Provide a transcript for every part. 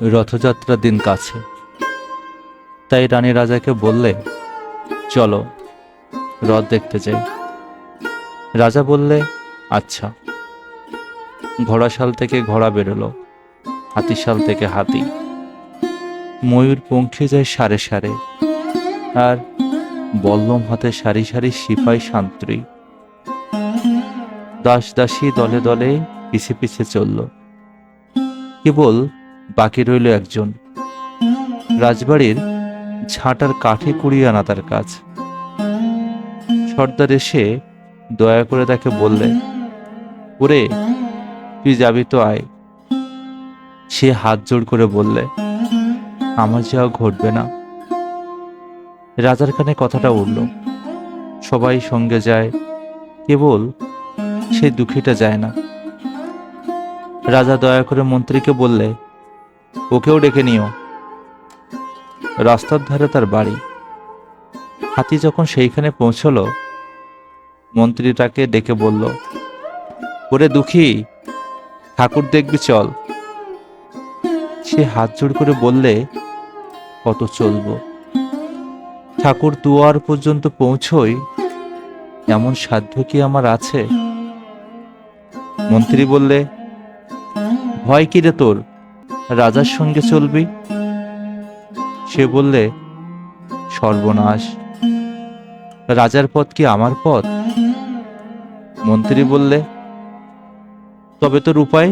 রথযাত্রার দিন কাছে, তাই রানী রাজাকে বললে, চলো রথ দেখতে যাই। রাজা বললে, আচ্ছা। ঘোড়াশাল থেকে ঘোড়া বেরোলো, হাতিশাল থেকে হাতি, ময়ূর পঙ্খে যায় সারে সারে, আর বল্লম হাতে সারি সারি সিপাই শান্ত্রী দাস দাসী দলে দলে পিছে পিছে চলল। কেবল বাকি রইল একজন, রাজবাড়ির ঝাঁটার কাঠে কুড়িয়ে আনা তার কাজ। সর্দার এসে দয়া করে তাকে বললে, ওরে তুই যাবি তো আয়। সে হাত জোড় করে বললে, আমার যাওয়া ঘটবে না। রাজার কানে কথাটা উঠল, সবাই সঙ্গে যায়, কেবল সেই দুঃখীটা যায় না। রাজা দয়া করে মন্ত্রীকে বললে, ওকেও ডেকে নিও। রাস্তার ধারে তার বাড়ি। হাতি যখন সেইখানে পৌঁছল, মন্ত্রী তাকে ডেকে বলল, ওরে দুঃখী, ঠাকুর দেখবি চল। সে হাত জোড় করে বললে, কত চলব, ঠাকুর দুয়ার পর্যন্ত পৌঁছই এমন সাধ্য কি আমার আছে? মন্ত্রী বললে, ভয় কি রে তোর, রাজার সঙ্গে চলবি? সে বললে, সর্বনাশ, রাজার পথ কি আমার পথ? মন্ত্রী বললে, তবে তোর উপায়?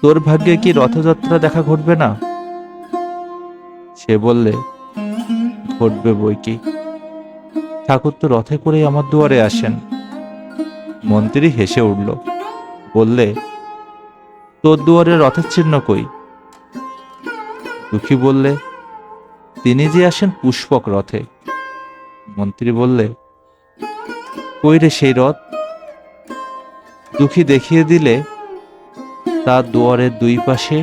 তোর ভাগ্যে কি রথযাত্রা দেখা ঘটবে না? সে বললে, ঘটবে বই কি, ঠাকুর তো রথে করে আমার দুয়ারে আসেন। মন্ত্রী হেসে উঠল, বললে, তোর দুয়ারে রথের চিহ্ন কই? দুঃখী বললে, তিনি যে আসেন পুষ্পক রথে। মন্ত্রী বললে, কই রে সেই রথ? দুঃখী দেখিয়ে দিলে, তার দুয়ারের দুই পাশে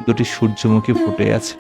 দুটি সূর্যমুখী ফুটে আছে।